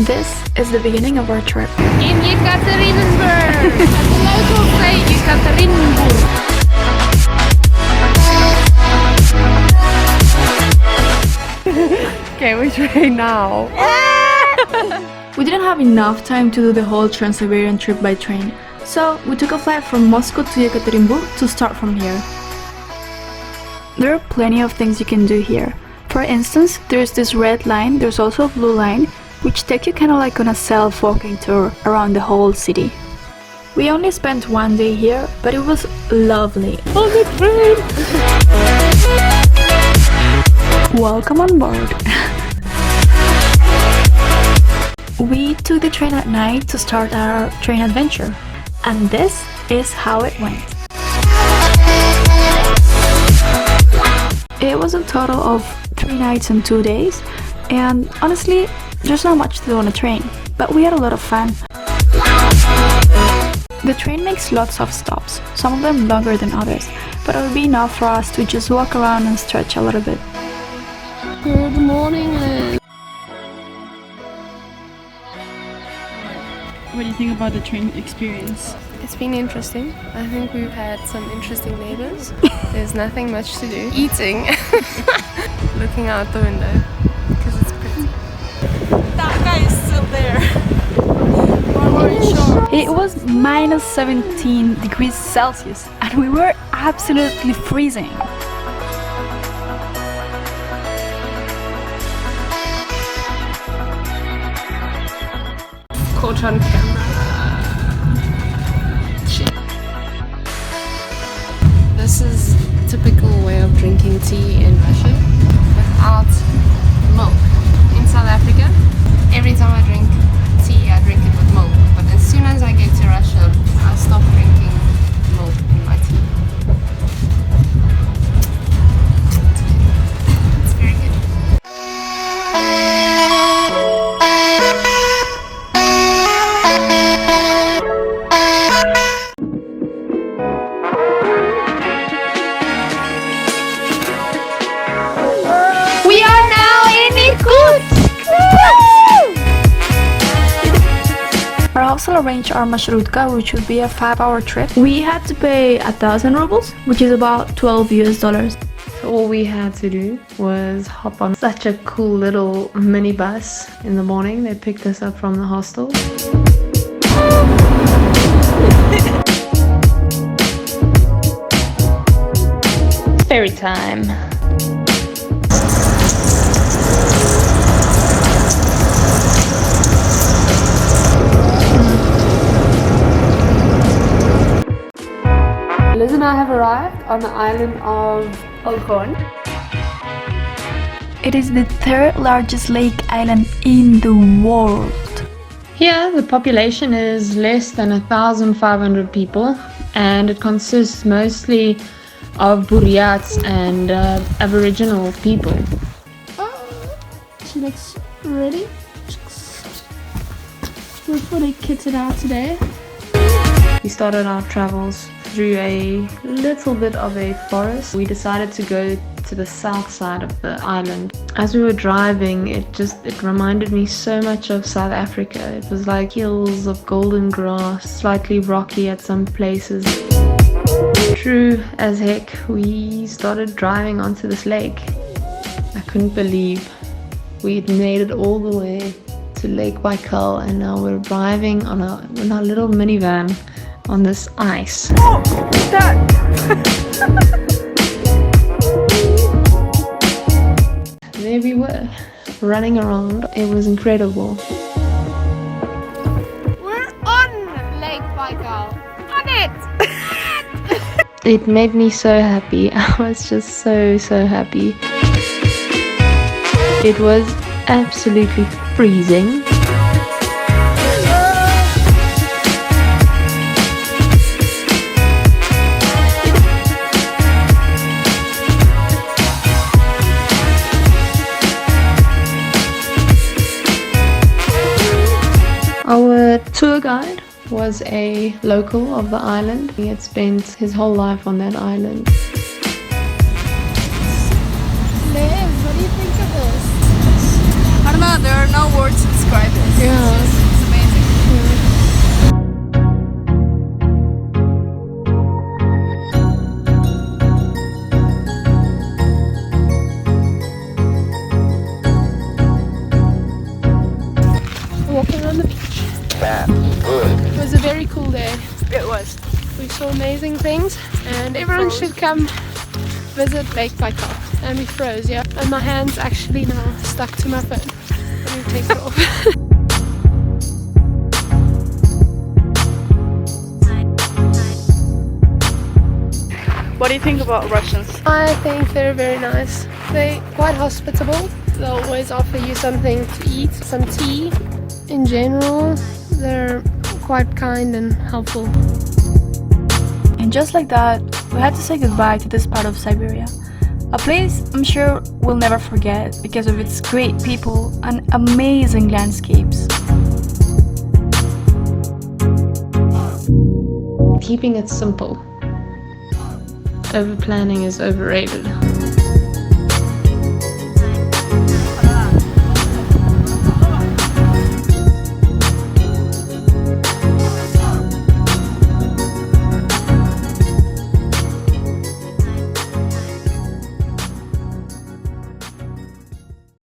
This is the beginning of our trip. In Yekaterinburg! As the locals say, Yekaterinburg. Okay, we train now. We didn't have enough time to do the whole Trans-Siberian trip by train, so we took a flight from Moscow to Yekaterinburg to start from here. There are plenty of things you can do here. For instance, there's this red line, there's also a blue line, which take you kind of like on a self-walking tour around the whole city. We only spent one day here, but it was lovely. On the train! Welcome on board! We took the train at night to start our train adventure, and this is how it went. It was a total of 3 nights and 2 days, and honestly, there's not much to do on a train, but we had a lot of fun. The train makes lots of stops, some of them longer than others, but it will be enough for us to just walk around and stretch a little bit. Good morning, Liz. What do you think about the train experience? It's been interesting. I think we've had some interesting neighbors. There's nothing much to do. Eating. Looking out the window because it's pretty. That guy is still there. It was minus 17 degrees Celsius and we were absolutely freezing. Caught on camera. Shit. This is a typical way of drinking tea in Russia without milk. In South Africa, every time I drink tea, I drink it with milk. But as soon as I get to Russia, I stop drinking milk in my tea. It's very good. We are now in Irkutsk! Our hostel arranged our marshrutka, which would be a 5-hour trip. We had to pay 1,000 rubles, which is about $12 US. So all we had to do was hop on such a cool little minibus in the morning. They picked us up from the hostel. Ferry time. Liz and I have arrived on the island of Olkhon. It is the 3rd largest lake island in the world. Here, the population is less than 1,500 people, and it consists mostly of Buryats and Aboriginal people. She looks ready. We're fully kitted out today. We started our travels through a little bit of a forest. We decided to go to the south side of the island. As we were driving, it reminded me so much of South Africa. It was like hills of golden grass, slightly rocky at some places. True as heck, we started driving onto this lake. I couldn't believe we'd made it all the way to Lake Baikal, and now we're driving in our little minivan on this ice. Oh, that! There we were, running around. It was incredible. We're on Lake Baikal. On it! It made me so happy. I was just so happy. It was absolutely freezing. Our tour guide was a local of the island. He had spent his whole life on that island. Liv, what do you think of this? I don't know, there are no words to describe this. Yeah. a very cool day. It was. We saw amazing things, and everyone should come visit Lake Baikal. And we froze, yeah. And my hand's actually now stuck to my phone. Let me take it off. What do you think about Russians? I think they're very nice. They're quite hospitable. They'll always offer you something to eat, some tea. In general, they're quite kind and helpful. And just like that, we had to say goodbye to this part of Siberia. A place I'm sure we'll never forget because of its great people and amazing landscapes. Keeping it simple. Over planning is overrated.